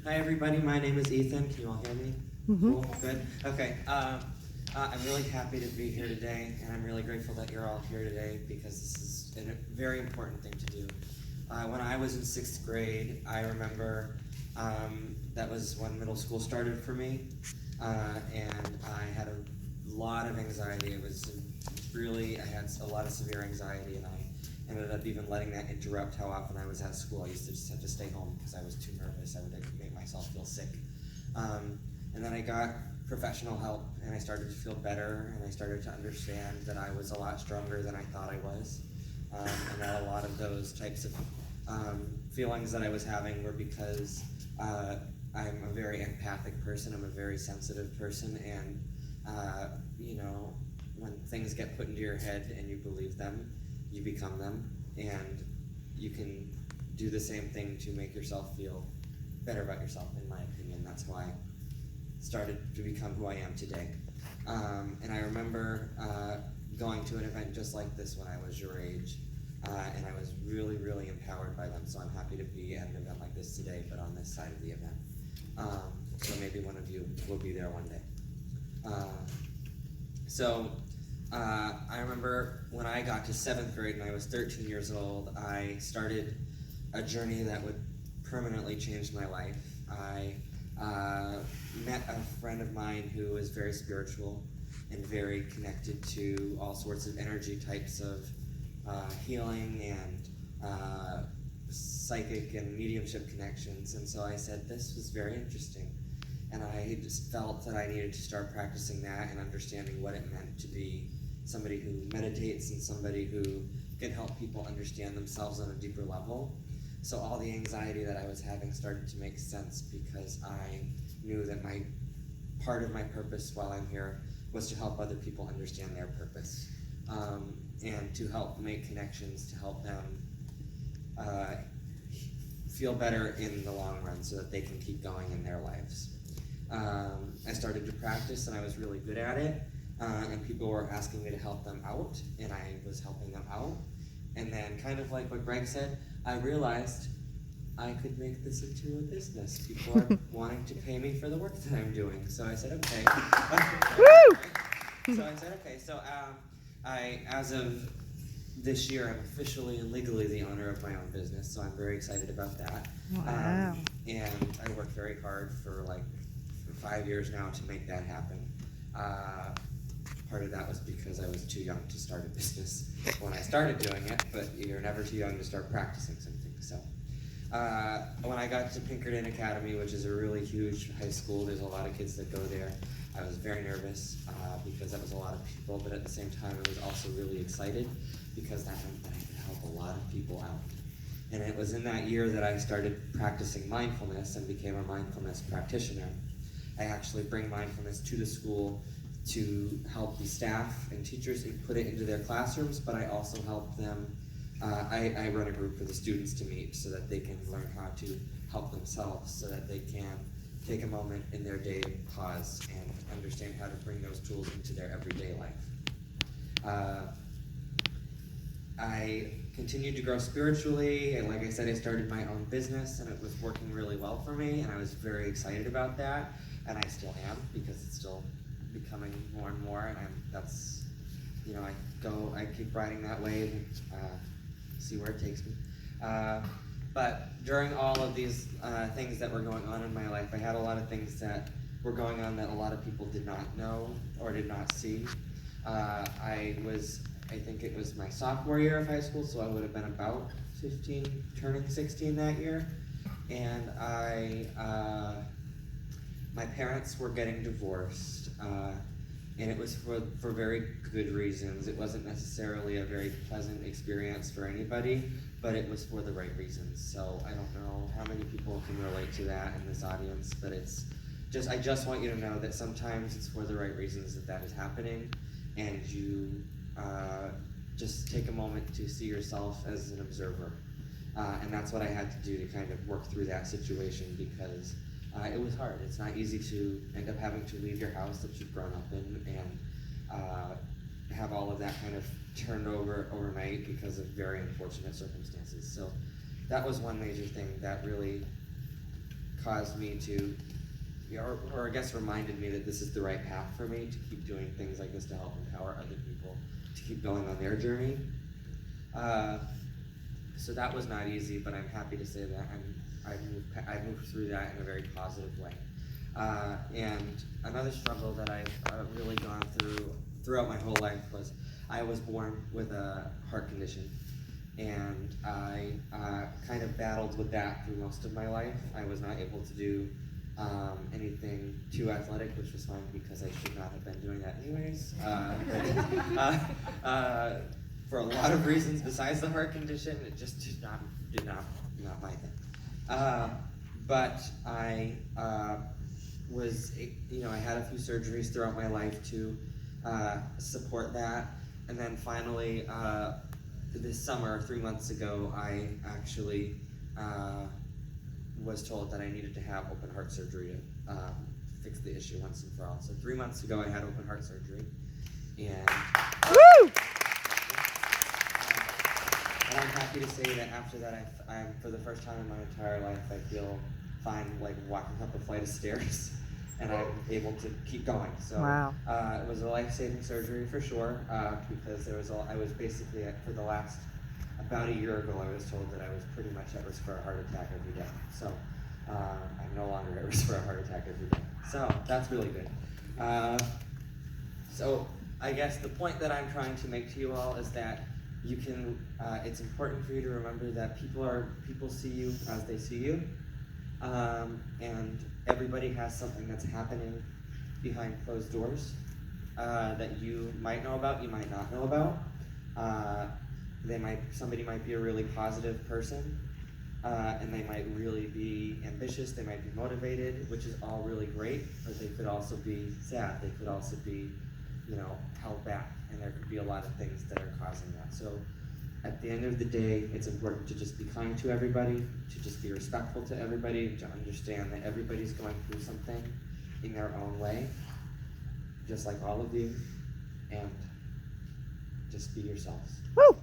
Hi everybody, my name is Ethan. Can you all hear me? Cool, good. Okay, I'm really happy to be here today, and I'm really grateful that you're all here today because this is a very important thing to do. When I was in 6th grade, I remember that was when middle school started for me, and I had a lot of anxiety. I had a lot of severe anxiety, and I ended up even letting that interrupt how often I was at school. I used to just have to stay home because I was too nervous. I would make myself feel sick. And then I got professional help, and I started to feel better, and I started to understand that I was a lot stronger than I thought I was, and that a lot of those types of feelings that I was having were because I'm a very empathic person. I'm a very sensitive person, and when things get put into your head and you believe them, you become them, and you can do the same thing to make yourself feel better about yourself, in my opinion. That's how I started to become who I am today. And I remember going to an event just like this when I was your age, and I was really, really empowered by them, so I'm happy to be at an event like this today, but on this side of the event. So maybe one of you will be there one day. I remember when I got to 7th grade and I was 13 years old, I started a journey that would permanently change my life. I met a friend of mine who was very spiritual and very connected to all sorts of energy types of healing and psychic and mediumship connections. And so I said, this was very interesting. And I just felt that I needed to start practicing that and understanding what it meant to be somebody who meditates and somebody who can help people understand themselves on a deeper level. So all the anxiety that I was having started to make sense because I knew that part of my purpose while I'm here was to help other people understand their purpose, and to help make connections, to help them feel better in the long run so that they can keep going in their lives. I started to practice and I was really good at it, and people were asking me to help them out, and I was helping them out. And then, kind of like what Greg said, I realized I could make this into a business. People are wanting to pay me for the work that I'm doing. So I said, okay. As of this year, I'm officially and legally the owner of my own business, so I'm very excited about that. Wow. And I worked very hard for 5 years now to make that happen. Part of that was because I was too young to start a business when I started doing it, but you're never too young to start practicing something. So when I got to Pinkerton Academy, which is a really huge high school, there's a lot of kids that go there, I was very nervous because that was a lot of people, but at the same time I was also really excited because that meant that I could help a lot of people out. And it was in that year that I started practicing mindfulness and became a mindfulness practitioner. I actually bring mindfulness to the school to help the staff and teachers put it into their classrooms, but I also help them. I run a group for the students to meet so that they can learn how to help themselves, so that they can take a moment in their day, pause, and understand how to bring those tools into their everyday life. I continued to grow spiritually, and like I said, I started my own business, and it was working really well for me, and I was very excited about that, and I still am, because it's still becoming more and more, and I keep riding that wave and see where it takes me. But during all of these things that were going on in my life, I had a lot of things that were going on that a lot of people did not know or did not see. I think it was my sophomore year of high school, so I would have been about 15, turning 16 that year, and my parents were getting divorced, and it was for very good reasons. It wasn't necessarily a very pleasant experience for anybody, but it was for the right reasons. So I don't know how many people can relate to that in this audience, but I just want you to know that sometimes it's for the right reasons that is happening, and you just take a moment to see yourself as an observer. And that's what I had to do to kind of work through that situation, because it was hard. It's not easy to end up having to leave your house that you've grown up in and have all of that kind of turned over overnight because of very unfortunate circumstances. So that was one major thing that really caused me to, or I guess reminded me that this is the right path for me to keep doing things like this to help empower other people to keep going on their journey. So that was not easy, but I'm happy to say that I moved through that in a very positive way. And another struggle that I've really gone through throughout my whole life was I was born with a heart condition, and I kind of battled with that through most of my life. I was not able to do anything too athletic, which was fine because I should not have been doing that anyways. For a lot of reasons besides the heart condition, it just did not my thing. But I was, I had a few surgeries throughout my life to support that, and then finally this summer, 3 months ago, I actually was told that I needed to have open heart surgery to fix the issue once and for all. So 3 months ago, I had open heart surgery, and Woo! And I'm happy to say that after that, I'm for the first time in my entire life, I feel fine, like walking up a flight of stairs, and I'm able to keep going. So Wow. It was a life-saving surgery for sure, because I was basically, for the last, about a year ago, I was told that I was pretty much at risk for a heart attack every day. So I'm no longer at risk for a heart attack every day. So that's really good. So I guess the point that I'm trying to make to you all is that you can, it's important for you to remember that people see you as they see you, and everybody has something that's happening behind closed doors that you might know about, you might not know about. Somebody might be a really positive person, and they might really be ambitious, they might be motivated, which is all really great, but they could also be sad, they could also be, held back, and there could be a lot of things that are causing that. So at the end of the day, it's important to just be kind to everybody, to just be respectful to everybody, to understand that everybody's going through something in their own way, just like all of you, and just be yourselves. Woo!